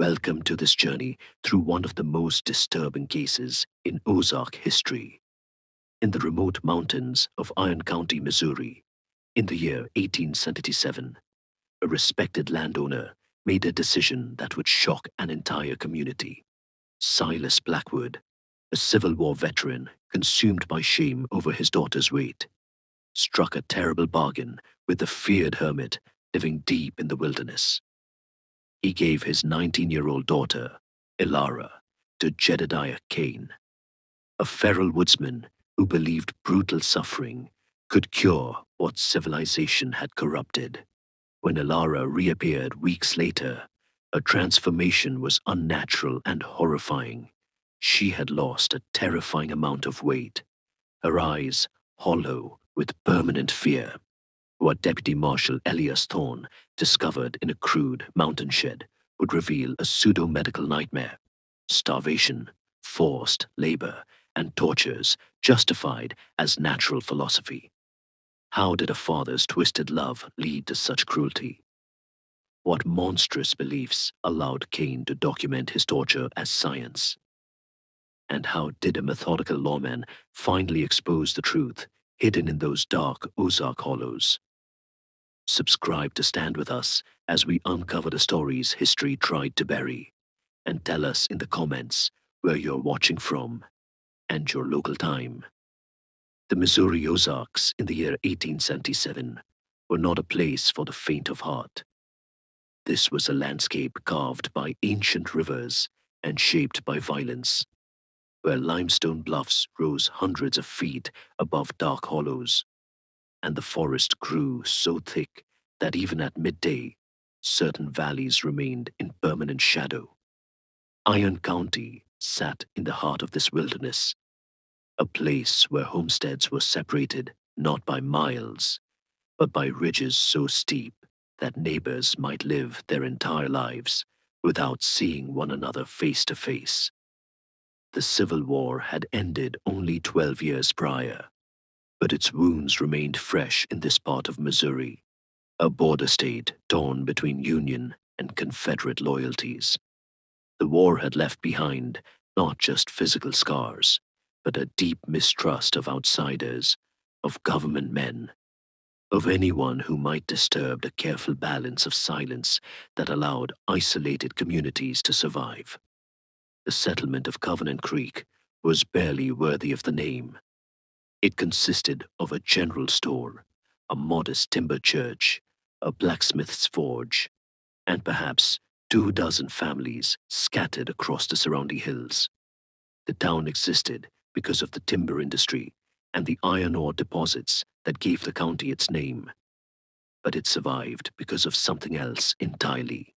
Welcome to this journey through one of the most disturbing cases in Ozark history. In the remote mountains of Iron County, Missouri, in the year 1877, a respected landowner made a decision that would shock an entire community. Silas Blackwood, a Civil War veteran consumed by shame over his daughter's weight, struck a terrible bargain with the feared hermit living deep in the wilderness. He gave his 19-year-old daughter, Ilara, to Jedediah Kane, a feral woodsman who believed brutal suffering could cure what civilization had corrupted. When Ilara reappeared weeks later, her transformation was unnatural and horrifying. She had lost a terrifying amount of weight, her eyes hollow with permanent fear. What Deputy Marshal Elias Thorne discovered in a crude mountain shed would reveal a pseudo-medical nightmare: starvation, forced labor, and tortures justified as natural philosophy. How did a father's twisted love lead to such cruelty? What monstrous beliefs allowed Kane to document his torture as science? And how did a methodical lawman finally expose the truth hidden in those dark Ozark hollows? Subscribe to stand with us as we uncover the stories history tried to bury, and tell us in the comments where you're watching from and your local time. The Missouri Ozarks in the year 1877 were not a place for the faint of heart. This was a landscape carved by ancient rivers and shaped by violence, where limestone bluffs rose hundreds of feet above dark hollows, and the forest grew so thick that even at midday, certain valleys remained in permanent shadow. Iron County sat in the heart of this wilderness, a place where homesteads were separated not by miles, but by ridges so steep that neighbors might live their entire lives without seeing one another face to face. The Civil War had ended only 12 years prior, but its wounds remained fresh in this part of Missouri, a border state torn between Union and Confederate loyalties. The war had left behind not just physical scars, but a deep mistrust of outsiders, of government men, of anyone who might disturb the careful balance of silence that allowed isolated communities to survive. The settlement of Covenant Creek was barely worthy of the name. It consisted of a general store, a modest timber church, a blacksmith's forge, and perhaps 24 families scattered across the surrounding hills. The town existed because of the timber industry and the iron ore deposits that gave the county its name. But it survived because of something else entirely: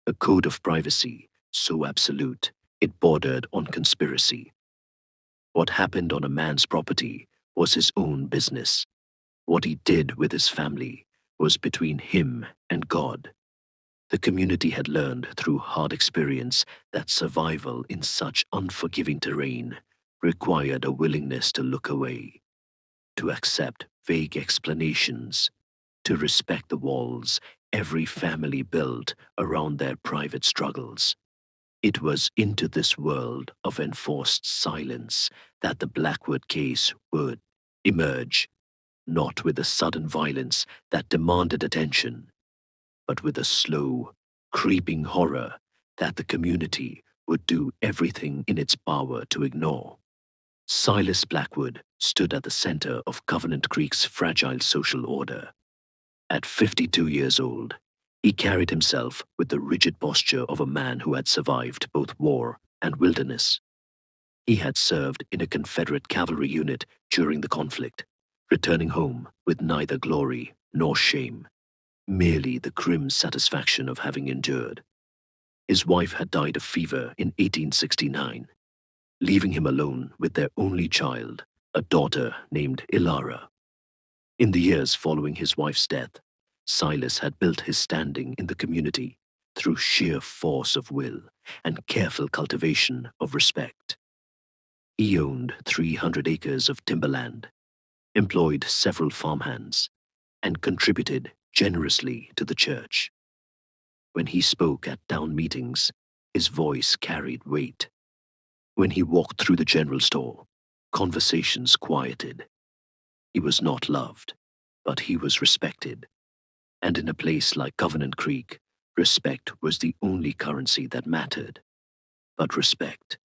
a code of privacy so absolute it bordered on conspiracy. What happened on a man's property was his own business. What he did with his family was between him and God. The community had learned through hard experience that survival in such unforgiving terrain required a willingness to look away, to accept vague explanations, to respect the walls every family built around their private struggles. It was into this world of enforced silence that the Blackwood case would emerge, not with a sudden violence that demanded attention, but with a slow, creeping horror that the community would do everything in its power to ignore. Silas Blackwood stood at the center of Covenant Creek's fragile social order. At 52 years old, he carried himself with the rigid posture of a man who had survived both war and wilderness. He had served in a Confederate cavalry unit during the conflict, returning home with neither glory nor shame, merely the grim satisfaction of having endured. His wife had died of fever in 1869, leaving him alone with their only child, a daughter named Ilara. In the years following his wife's death, Silas had built his standing in the community through sheer force of will and careful cultivation of respect. He owned 300 acres of timberland, employed several farmhands, and contributed generously to the church. When he spoke at town meetings, His voice carried weight. When he walked through the general store, conversations quieted. He was not loved, but he was respected. And in a place like Covenant Creek, respect was the only currency that mattered. But respect,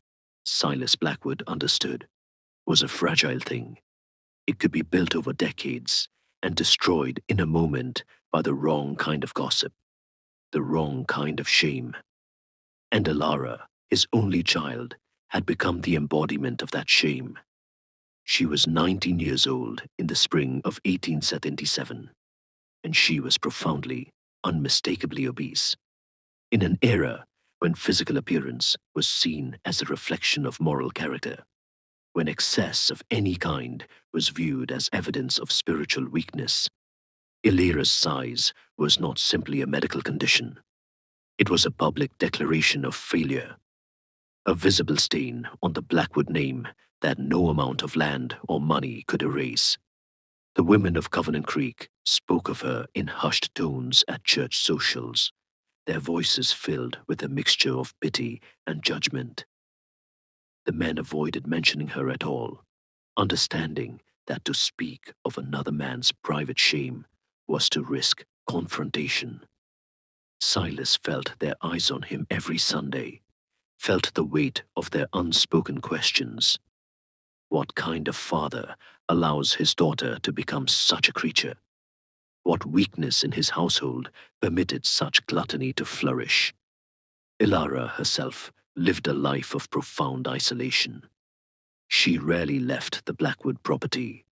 Silas Blackwood understood, was a fragile thing. It could be built over decades and destroyed in a moment by the wrong kind of gossip, the wrong kind of shame. And Alara, his only child, had become the embodiment of that shame. She was 19 years old in the spring of 1877, and she was profoundly, unmistakably obese. In an era when physical appearance was seen as a reflection of moral character, when excess of any kind was viewed as evidence of spiritual weakness, Illyra's size was not simply a medical condition. It was a public declaration of failure, a visible stain on the Blackwood name that no amount of land or money could erase. The women of Covenant Creek spoke of her in hushed tones at church socials, their voices filled with a mixture of pity and judgment. The men avoided mentioning her at all, understanding that to speak of another man's private shame was to risk confrontation. Silas felt their eyes on him every Sunday, felt the weight of their unspoken questions. What kind of father allows his daughter to become such a creature? What weakness in his household permitted such gluttony to flourish? Ilara herself lived a life of profound isolation. She rarely left the Blackwood property,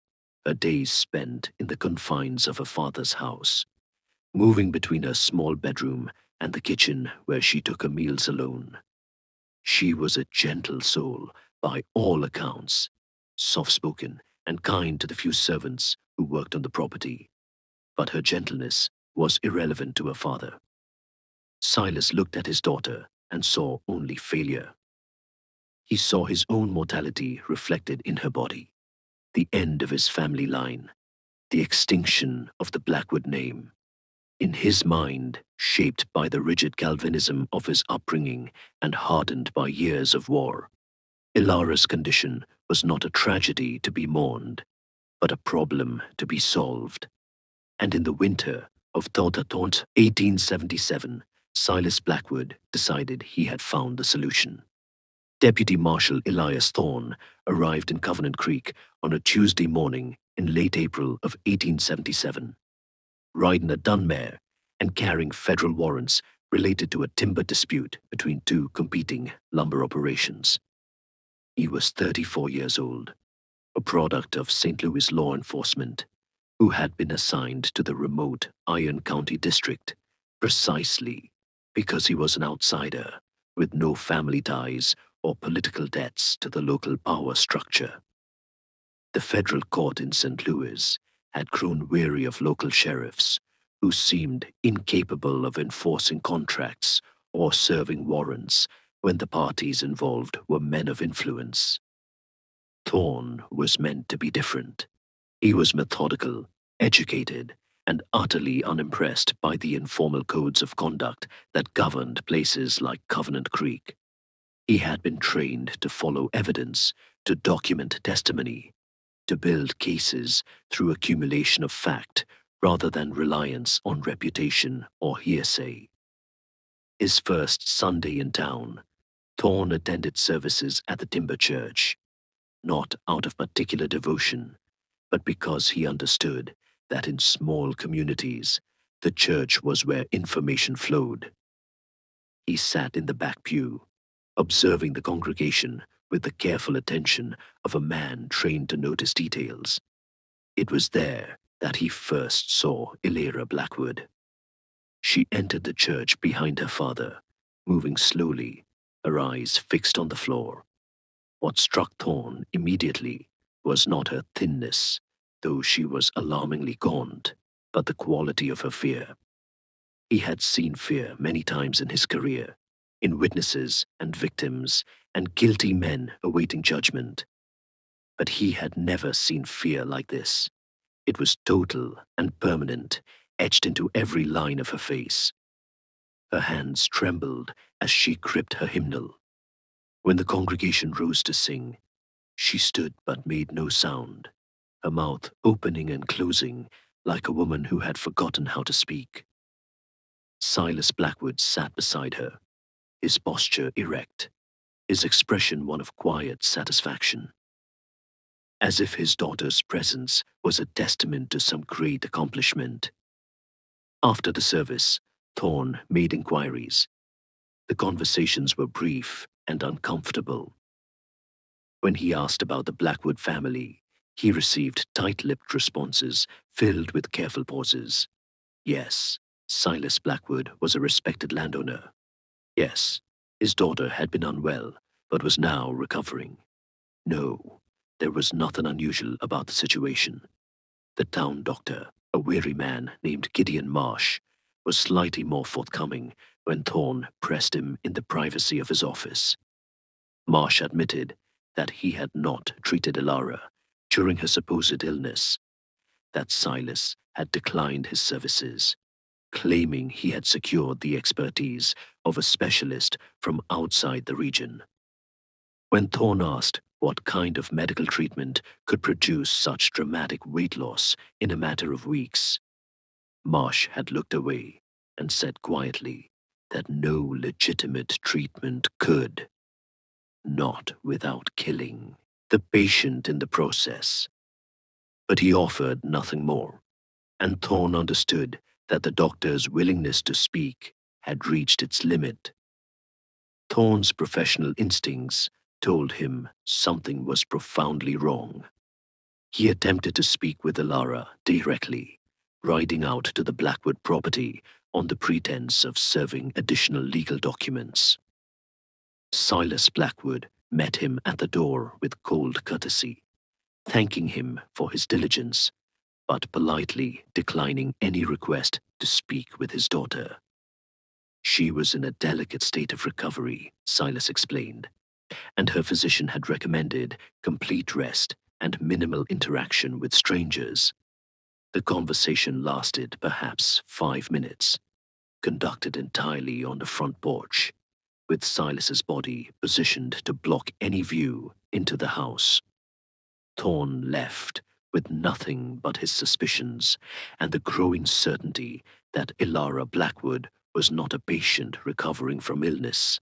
her days spent in the confines of her father's house, moving between her small bedroom and the kitchen where she took her meals alone. She was a gentle soul by all accounts, soft-spoken and kind to the few servants who worked on the property, but her gentleness was irrelevant to her father. Silas looked at his daughter and saw only failure. He saw his own mortality reflected in her body, the end of his family line, the extinction of the Blackwood name. In his mind, shaped by the rigid Calvinism of his upbringing and hardened by years of war, Ilara's condition was not a tragedy to be mourned, but a problem to be solved. And in the winter of Tautataunt 1877, Silas Blackwood decided he had found the solution. Deputy Marshal Elias Thorne arrived in Covenant Creek on a Tuesday morning in late April of 1877, riding a dun mare and carrying federal warrants related to a timber dispute between two competing lumber operations. He was 34 years old, a product of St. Louis law enforcement, who had been assigned to the remote Iron County district precisely because he was an outsider with no family ties or political debts to the local power structure. The federal court in St. Louis had grown weary of local sheriffs who seemed incapable of enforcing contracts or serving warrants when the parties involved were men of influence. Thorne was meant to be different. He was methodical, educated, and utterly unimpressed by the informal codes of conduct that governed places like Covenant Creek. He had been trained to follow evidence, to document testimony, to build cases through accumulation of fact rather than reliance on reputation or hearsay. His first Sunday in town, Thorne attended services at the Timber Church, not out of particular devotion, but because he understood that in small communities, the church was where information flowed. He sat in the back pew, observing the congregation with the careful attention of a man trained to notice details. It was there that he first saw Illyra Blackwood. She entered the church behind her father, moving slowly, her eyes fixed on the floor. What struck Thorne immediately was not her thinness, though she was alarmingly gaunt, but the quality of her fear. He had seen fear many times in his career, in witnesses and victims and guilty men awaiting judgment. But he had never seen fear like this. It was total and permanent, etched into every line of her face. Her hands trembled as she gripped her hymnal. When the congregation rose to sing, she stood but made no sound, her mouth opening and closing like a woman who had forgotten how to speak. Silas Blackwood sat beside her, his posture erect, his expression one of quiet satisfaction, as if his daughter's presence was a testament to some great accomplishment. After the service, Thorne made inquiries. The conversations were brief and uncomfortable. When he asked about the Blackwood family, he received tight-lipped responses filled with careful pauses. Yes, Silas Blackwood was a respected landowner. Yes, his daughter had been unwell, but was now recovering. No, there was nothing unusual about the situation. The town doctor, a weary man named Gideon Marsh, was slightly more forthcoming when Thorne pressed him in the privacy of his office. Marsh admitted that he had not treated Elara during her supposed illness, that Silas had declined his services, claiming he had secured the expertise of a specialist from outside the region. When Thorne asked what kind of medical treatment could produce such dramatic weight loss in a matter of weeks, Marsh had looked away and said quietly that no legitimate treatment could, not without killing the patient in the process. But he offered nothing more, and Thorne understood that the doctor's willingness to speak had reached its limit. Thorne's professional instincts told him something was profoundly wrong. He attempted to speak with Elara directly, riding out to the Blackwood property on the pretense of serving additional legal documents. Silas Blackwood met him at the door with cold courtesy, thanking him for his diligence, but politely declining any request to speak with his daughter. She was in a delicate state of recovery, Silas explained, and her physician had recommended complete rest and minimal interaction with strangers. The conversation lasted perhaps 5 minutes, conducted entirely on the front porch, with Silas's body positioned to block any view into the house. Thorne left with nothing but his suspicions and the growing certainty that Elara Blackwood was not a patient recovering from illness,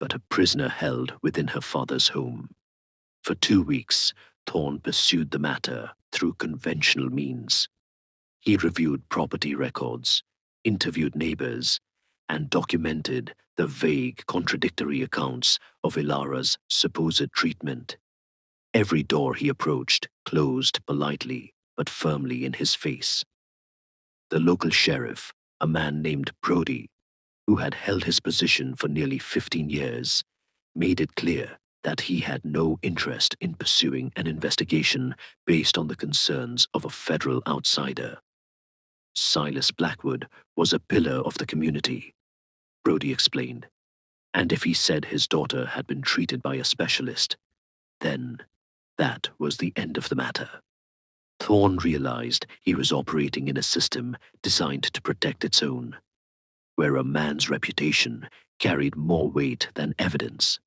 but a prisoner held within her father's home. For 2 weeks, Thorne pursued the matter through conventional means. He reviewed property records, interviewed neighbors, and documented the vague, contradictory accounts of Elara's supposed treatment. Every door he approached closed politely but firmly in his face. The local sheriff, a man named Brody, who had held his position for nearly 15 years, made it clear that he had no interest in pursuing an investigation based on the concerns of a federal outsider. Silas Blackwood was a pillar of the community, Brody explained, and if he said his daughter had been treated by a specialist, then that was the end of the matter. Thorne realized he was operating in a system designed to protect its own, where a man's reputation carried more weight than evidence,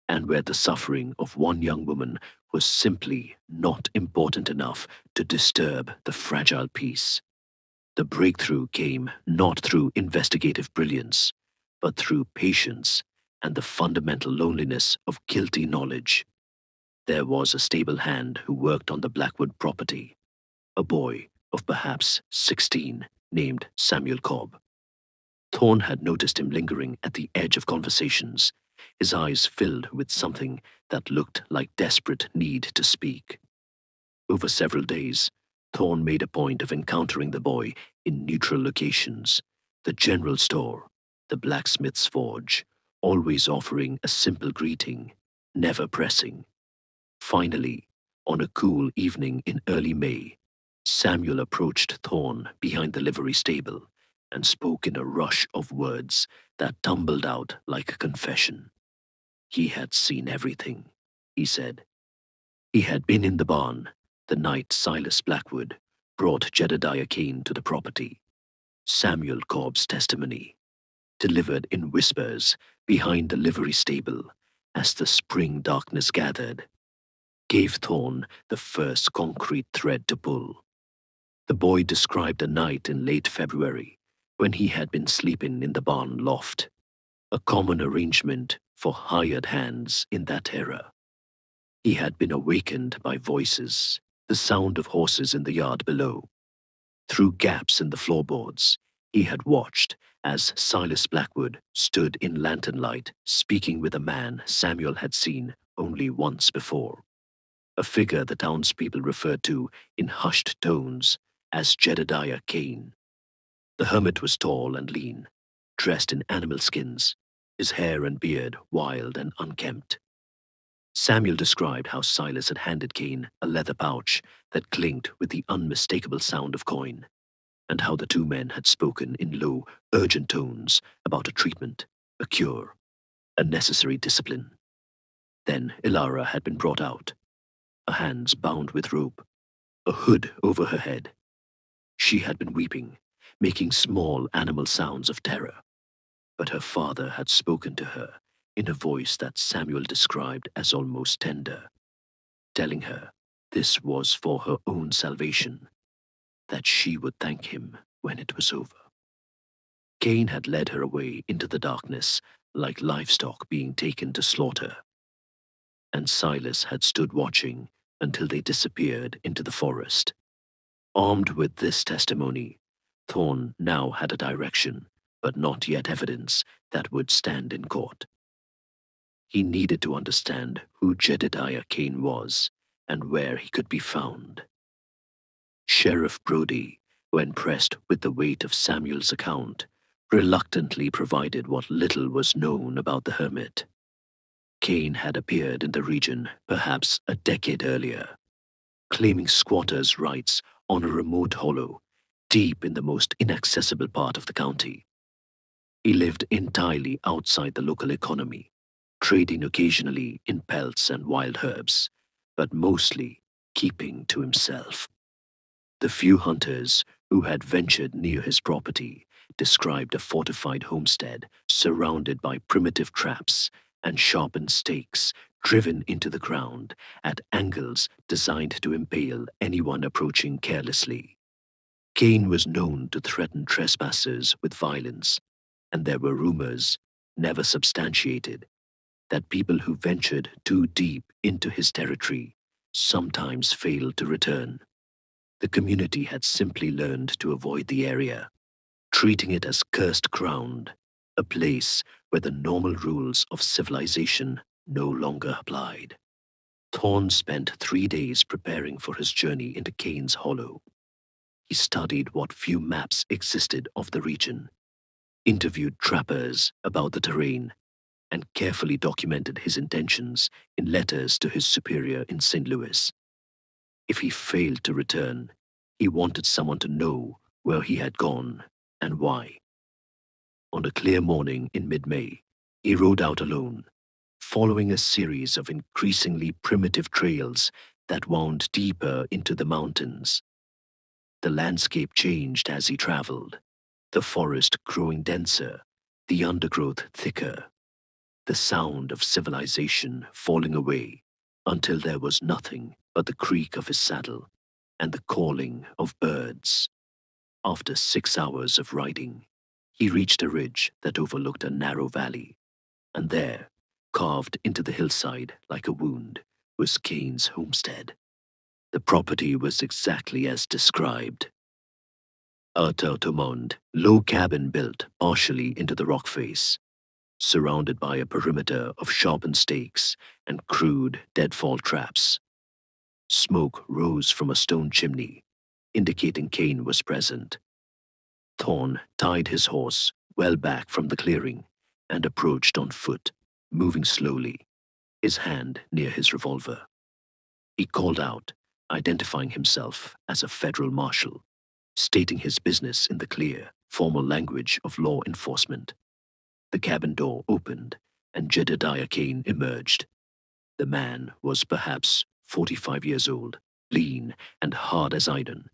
and where the suffering of one young woman was simply not important enough to disturb the fragile peace. The breakthrough came not through investigative brilliance, but through patience and the fundamental loneliness of guilty knowledge. There was a stable hand who worked on the Blackwood property, a boy of perhaps 16 named Samuel Cobb. Thorne had noticed him lingering at the edge of conversations, his eyes filled with something that looked like desperate need to speak. Over several days, Thorne made a point of encountering the boy in neutral locations, the general store, the blacksmith's forge, always offering a simple greeting, never pressing. Finally, on a cool evening in early May, Samuel approached Thorne behind the livery stable and spoke in a rush of words that tumbled out like a confession. He had seen everything, he said. He had been in the barn the night Silas Blackwood brought Jedediah Kane to the property. Samuel Cobb's testimony. delivered in whispers behind the livery stable as the spring darkness gathered, gave Thorn the first concrete thread to pull. The boy described a night in late February when he had been sleeping in the barn loft, a common arrangement for hired hands in that era. He had been awakened by voices, the sound of horses in the yard below. Through gaps in the floorboards, he had watched as Silas Blackwood stood in lantern light speaking with a man Samuel had seen only once before, a figure the townspeople referred to in hushed tones as Jedediah Kane. The hermit was tall and lean, dressed in animal skins, his hair and beard wild and unkempt. Samuel described how Silas had handed Kane a leather pouch that clinked with the unmistakable sound of coin, and how the two men had spoken in low, urgent tones about a treatment, a cure, a necessary discipline. Then Ilara had been brought out, her hands bound with rope, a hood over her head. She had been weeping, making small animal sounds of terror, but her father had spoken to her in a voice that Samuel described as almost tender, telling her this was for her own salvation, that she would thank him when it was over. Cain had led her away into the darkness like livestock being taken to slaughter, and Silas had stood watching until they disappeared into the forest. Armed with this testimony, Thorn now had a direction, but not yet evidence, that would stand in court. He needed to understand who Jedediah Kane was and where he could be found. Sheriff Brody, when pressed with the weight of Samuel's account, reluctantly provided what little was known about the hermit. Kane had appeared in the region perhaps a decade earlier, claiming squatters' rights on a remote hollow deep in the most inaccessible part of the county. He lived entirely outside the local economy, trading occasionally in pelts and wild herbs, but mostly keeping to himself. The few hunters who had ventured near his property described a fortified homestead surrounded by primitive traps and sharpened stakes driven into the ground at angles designed to impale anyone approaching carelessly. Cain was known to threaten trespassers with violence, and there were rumors, never substantiated, that people who ventured too deep into his territory sometimes failed to return. The community had simply learned to avoid the area, treating it as cursed ground, a place where the normal rules of civilization no longer applied. Thorn spent 3 days preparing for his journey into Cain's Hollow. He studied what few maps existed of the region, interviewed trappers about the terrain, and carefully documented his intentions in letters to his superior in St. Louis. If he failed to return, he wanted someone to know where he had gone and why. On a clear morning in mid-May, he rode out alone, following a series of increasingly primitive trails that wound deeper into the mountains. The landscape changed as he traveled, the forest growing denser, the undergrowth thicker, the sound of civilization falling away until there was nothing but the creak of his saddle and the calling of birds. After 6 hours of riding, he reached a ridge that overlooked a narrow valley, and there, carved into the hillside like a wound, was Cain's homestead. The property was exactly as described. A Tautomond, low cabin built partially into the rock face, surrounded by a perimeter of sharpened stakes and crude deadfall traps. Smoke rose from a stone chimney, indicating Cain was present. Thorn tied his horse well back from the clearing and approached on foot, moving slowly, his hand near his revolver. He called out, identifying himself as a federal marshal, stating his business in the clear, formal language of law enforcement. The cabin door opened, and Jedediah Kane emerged. The man was perhaps 45 years old, lean and hard as iron,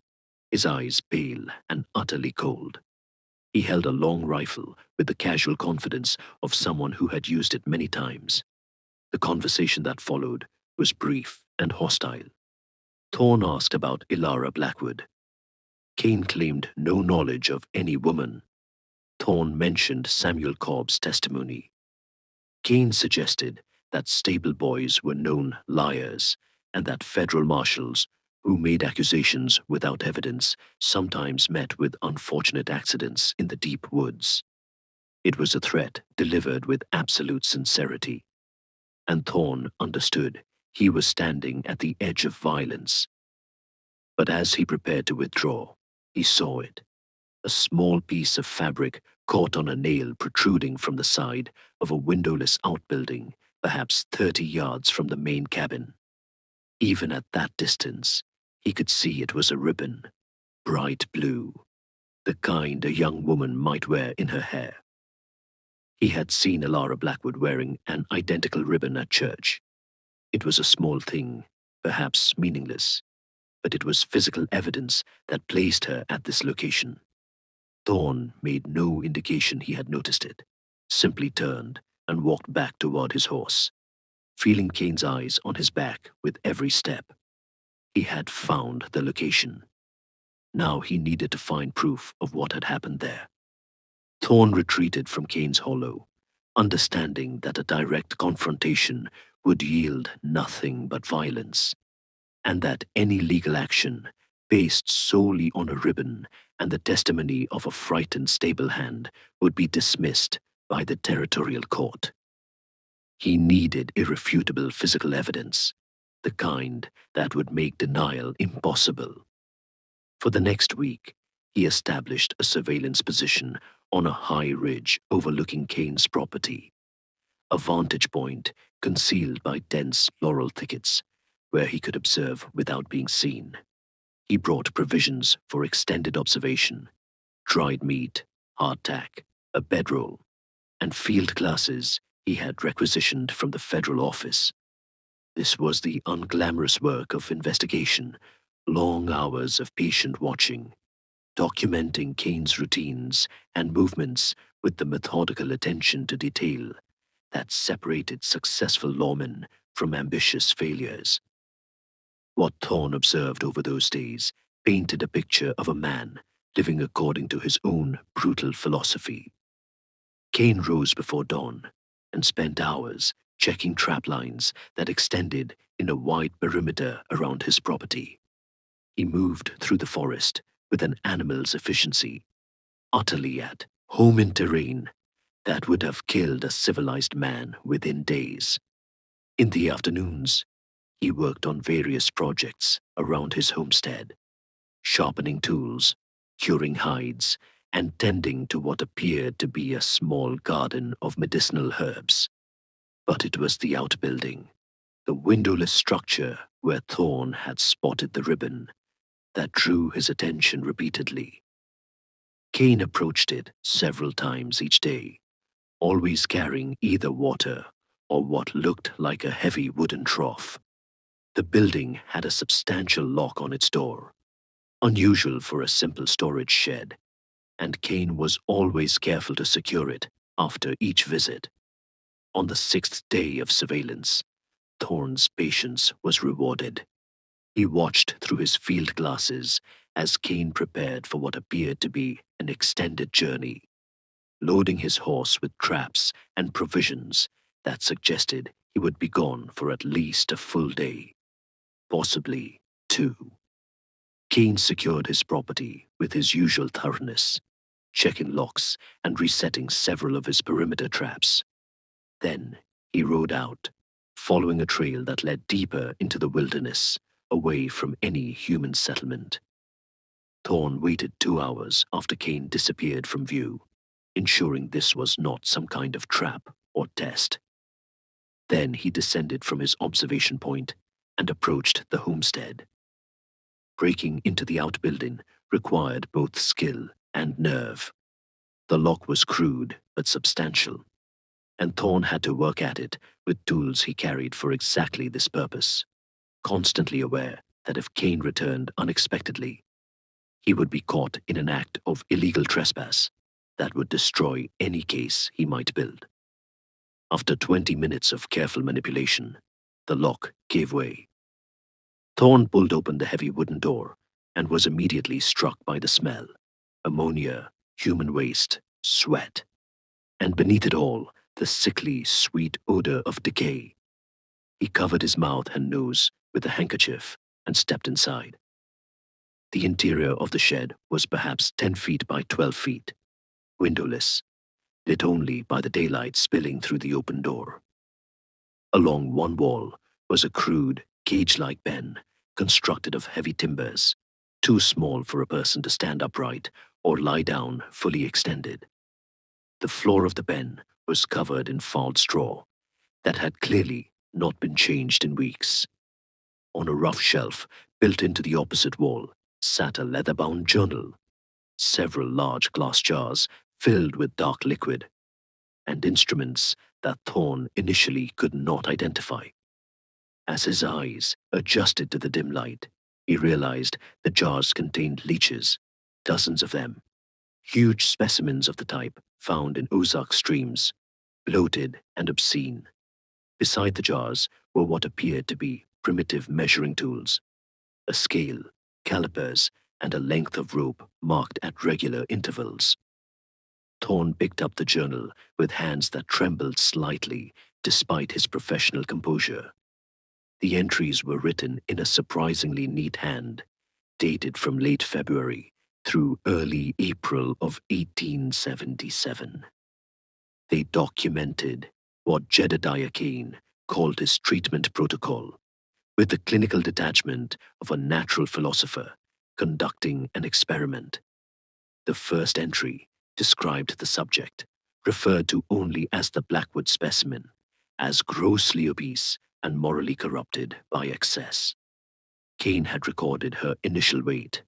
his eyes pale and utterly cold. He held a long rifle with the casual confidence of someone who had used it many times. The conversation that followed was brief and hostile. Thorne asked about Ilara Blackwood. Kane claimed no knowledge of any woman. Thorne mentioned Samuel Cobb's testimony. Kane suggested that stable boys were known liars and that federal marshals, who made accusations without evidence, sometimes met with unfortunate accidents in the deep woods. It was a threat delivered with absolute sincerity, and Thorne understood he was standing at the edge of violence. But as he prepared to withdraw, he saw it. A small piece of fabric caught on a nail protruding from the side of a windowless outbuilding, perhaps 30 yards from the main cabin. Even at that distance, he could see it was a ribbon, bright blue, the kind a young woman might wear in her hair. He had seen Ilara Blackwood wearing an identical ribbon at church. It was a small thing, perhaps meaningless, but it was physical evidence that placed her at this location. Thorne made no indication he had noticed it, simply turned and walked back toward his horse, feeling Kane's eyes on his back with every step. He had found the location. Now he needed to find proof of what had happened there. Thorne retreated from Kane's hollow, understanding that a direct confrontation would yield nothing but violence, and that any legal action based solely on a ribbon and the testimony of a frightened stable hand would be dismissed by the territorial court. He needed irrefutable physical evidence, the kind that would make denial impossible. For the next week, he established a surveillance position on a high ridge overlooking Kane's property, a vantage point concealed by dense laurel thickets where he could observe without being seen. He brought provisions for extended observation, dried meat, hardtack, a bedroll, and field glasses he had requisitioned from the federal office. This was the unglamorous work of investigation, long hours of patient watching, documenting Kane's routines and movements with the methodical attention to detail that separated successful lawmen from ambitious failures. What Thorne observed over those days painted a picture of a man living according to his own brutal philosophy. Kane rose before dawn and spent hours checking trap lines that extended in a wide perimeter around his property. He moved through the forest with an animal's efficiency, utterly at home in terrain that would have killed a civilized man within days. In the afternoons, he worked on various projects around his homestead, sharpening tools, curing hides, and tending to what appeared to be a small garden of medicinal herbs. But it was the outbuilding, the windowless structure where Thorne had spotted the ribbon, that drew his attention repeatedly. Kane approached it several times each day, always carrying either water or what looked like a heavy wooden trough. The building had a substantial lock on its door, unusual for a simple storage shed, and Kane was always careful to secure it after each visit. On the 6th day of surveillance, Thorne's patience was rewarded. He watched through his field glasses as Kane prepared for what appeared to be an extended journey, loading his horse with traps and provisions that suggested he would be gone for at least a full day, possibly 2. Kane secured his property with his usual thoroughness, checking locks and resetting several of his perimeter traps. Then he rode out, following a trail that led deeper into the wilderness, away from any human settlement. Thorne waited 2 hours after Kane disappeared from view, ensuring this was not some kind of trap or test. Then he descended from his observation point and approached the homestead. Breaking into the outbuilding required both skill and nerve. The lock was crude but substantial, and Thorne had to work at it with tools he carried for exactly this purpose, constantly aware that if Kane returned unexpectedly, he would be caught in an act of illegal trespass. that would destroy any case he might build. After 20 minutes of careful manipulation, the lock gave way. Thorn pulled open the heavy wooden door and was immediately struck by the smell: ammonia, human waste, sweat, and beneath it all, the sickly, sweet odor of decay. He covered his mouth and nose with a handkerchief and stepped inside. The interior of the shed was perhaps 10 feet by 12 feet, windowless, lit only by the daylight spilling through the open door. Along one wall was a crude, cage-like pen constructed of heavy timbers, too small for a person to stand upright or lie down fully extended. The floor of the pen was covered in fouled straw that had clearly not been changed in weeks. On a rough shelf built into the opposite wall sat a leather-bound journal, several large glass jars filled with dark liquid, and instruments that Thorn initially could not identify. As his eyes adjusted to the dim light, he realized the jars contained leeches, dozens of them, huge specimens of the type found in Ozark streams, bloated and obscene. Beside the jars were what appeared to be primitive measuring tools, a scale, calipers, and a length of rope marked at regular intervals. Thorn picked up the journal with hands that trembled slightly despite his professional composure. The entries were written in a surprisingly neat hand, dated from late February through early April of 1877. They documented what Jedediah Kane called his treatment protocol, with the clinical detachment of a natural philosopher conducting an experiment. The first entry described the subject, referred to only as the Blackwood specimen, as grossly obese and morally corrupted by excess. Kane had recorded her initial weight,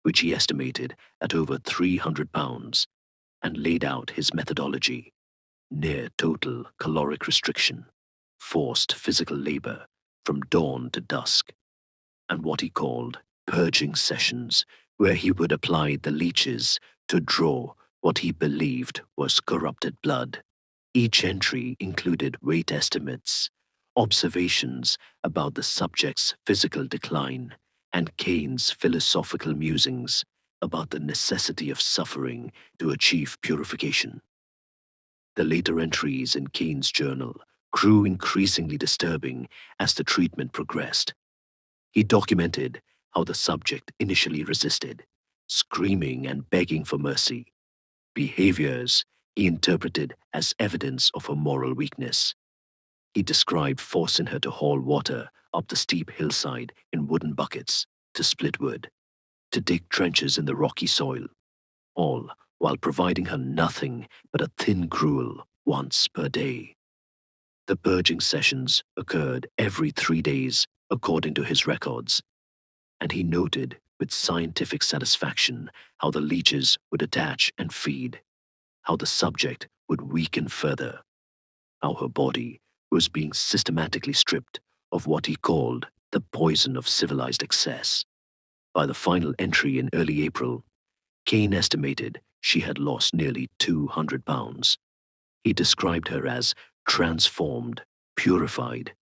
which he estimated at over 300 pounds, and laid out his methodology: near total caloric restriction, forced physical labor from dawn to dusk, and what he called purging sessions, where he would apply the leeches to draw what he believed was corrupted blood. Each entry included weight estimates, observations about the subject's physical decline, and Kane's philosophical musings about the necessity of suffering to achieve purification. The later entries in Kane's journal grew increasingly disturbing as the treatment progressed. He documented how the subject initially resisted, screaming and begging for mercy, behaviors he interpreted as evidence of her moral weakness. He described forcing her to haul water up the steep hillside in wooden buckets, to split wood, to dig trenches in the rocky soil, all while providing her nothing but a thin gruel once per day. The purging sessions occurred every 3 days, according to his records, and he noted with scientific satisfaction how the leeches would attach and feed, how the subject would weaken further, how her body was being systematically stripped of what he called the poison of civilized excess. By the final entry in early April, Kane estimated she had lost nearly 200 pounds. He described her as transformed, purified,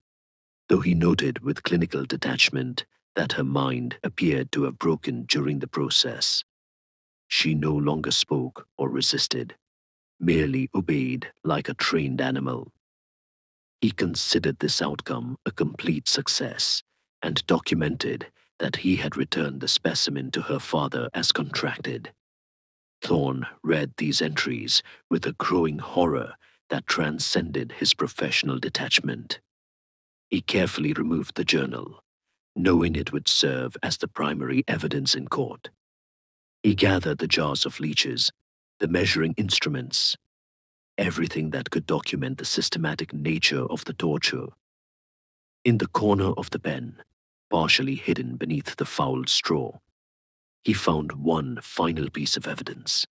though he noted with clinical detachment that her mind appeared to have broken during the process. She no longer spoke or resisted, merely obeyed like a trained animal. He considered this outcome a complete success and documented that he had returned the specimen to her father as contracted. Thorn read these entries with a growing horror that transcended his professional detachment. He carefully removed the journal, knowing it would serve as the primary evidence in court. He gathered the jars of leeches, the measuring instruments, everything that could document the systematic nature of the torture. In the corner of the pen, partially hidden beneath the fouled straw, he found one final piece of evidence: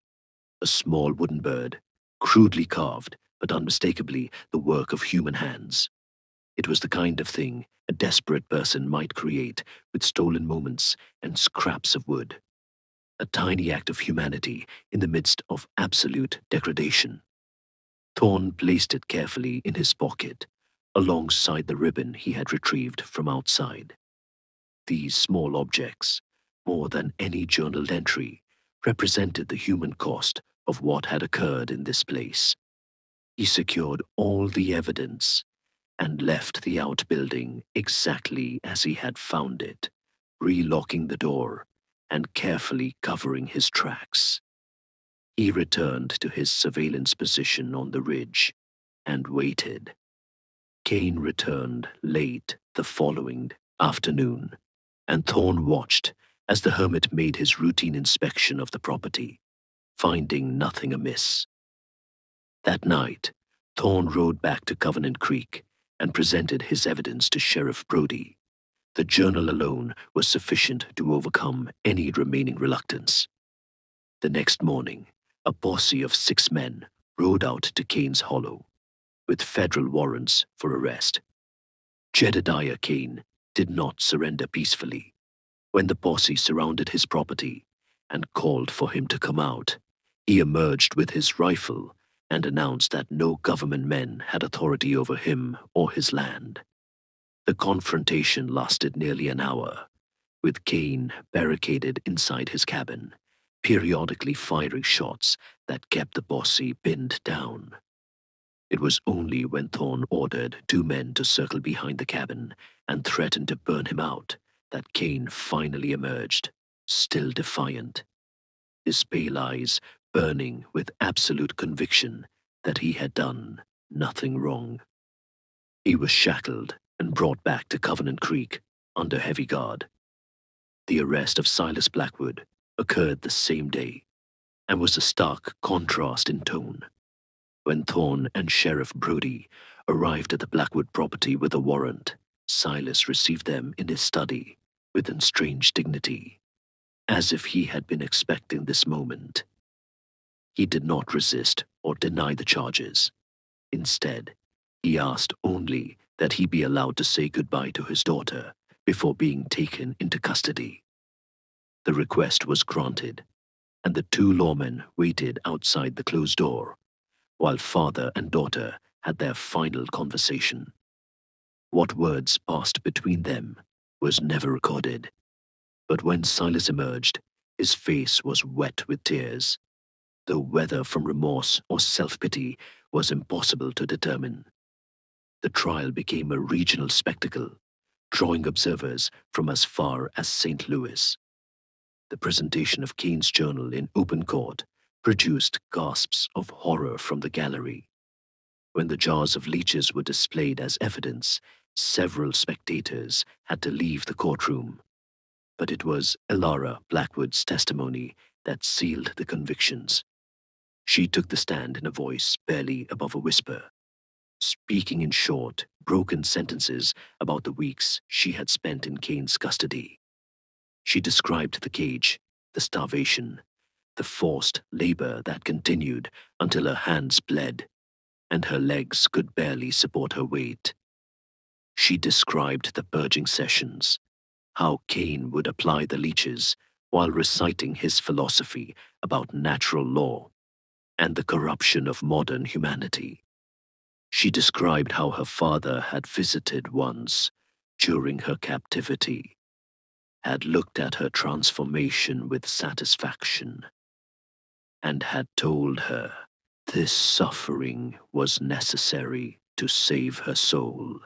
a small wooden bird, crudely carved, but unmistakably the work of human hands. It was the kind of thing a desperate person might create with stolen moments and scraps of wood. a tiny act of humanity in the midst of absolute degradation. Thorn placed it carefully in his pocket, alongside the ribbon he had retrieved from outside. These small objects, more than any journaled entry, represented the human cost of what had occurred in this place. He secured all the evidence and left the outbuilding exactly as he had found it, relocking the door and carefully covering his tracks. He returned to his surveillance position on the ridge and waited. Kane returned late the following afternoon, and Thorn watched as the hermit made his routine inspection of the property, finding nothing amiss. That night, Thorn rode back to Covenant Creek and presented his evidence to Sheriff Brody. The journal alone was sufficient to overcome any remaining reluctance. The next morning, a posse of 6 men rode out to Kane's Hollow, with federal warrants for arrest. Jedediah Kane did not surrender peacefully. When the posse surrounded his property and called for him to come out, he emerged with his rifle and announced that no government men had authority over him or his land. The confrontation lasted nearly an hour, with Kane barricaded inside his cabin, periodically firing shots that kept the posse pinned down. It was only when Thorn ordered 2 men to circle behind the cabin and threatened to burn him out that Kane finally emerged, still defiant, his pale eyes burning with absolute conviction that he had done nothing wrong. He was shackled and brought back to Covenant Creek under heavy guard. The arrest of Silas Blackwood occurred the same day and was a stark contrast in tone. When Thorn and Sheriff Brody arrived at the Blackwood property with a warrant, Silas received them in his study with a strange dignity, as if he had been expecting this moment. He did not resist or deny the charges. Instead, he asked only that he be allowed to say goodbye to his daughter before being taken into custody. The request was granted, and the 2 lawmen waited outside the closed door, while father and daughter had their final conversation. What words passed between them was never recorded, but when Silas emerged, his face was wet with tears, though whether from remorse or self-pity was impossible to determine. The trial became a regional spectacle, drawing observers from as far as St. Louis. The presentation of Kane's journal in open court produced gasps of horror from the gallery. When the jars of leeches were displayed as evidence, several spectators had to leave the courtroom. But it was Elara Blackwood's testimony that sealed the convictions. She took the stand in a voice barely above a whisper, speaking in short, broken sentences about the weeks she had spent in Kane's custody. She described the cage, the starvation, the forced labor that continued until her hands bled and her legs could barely support her weight. She described the purging sessions, how Kane would apply the leeches while reciting his philosophy about natural law and the corruption of modern humanity. She described how her father had visited once during her captivity, had looked at her transformation with satisfaction, and had told her this suffering was necessary to save her soul.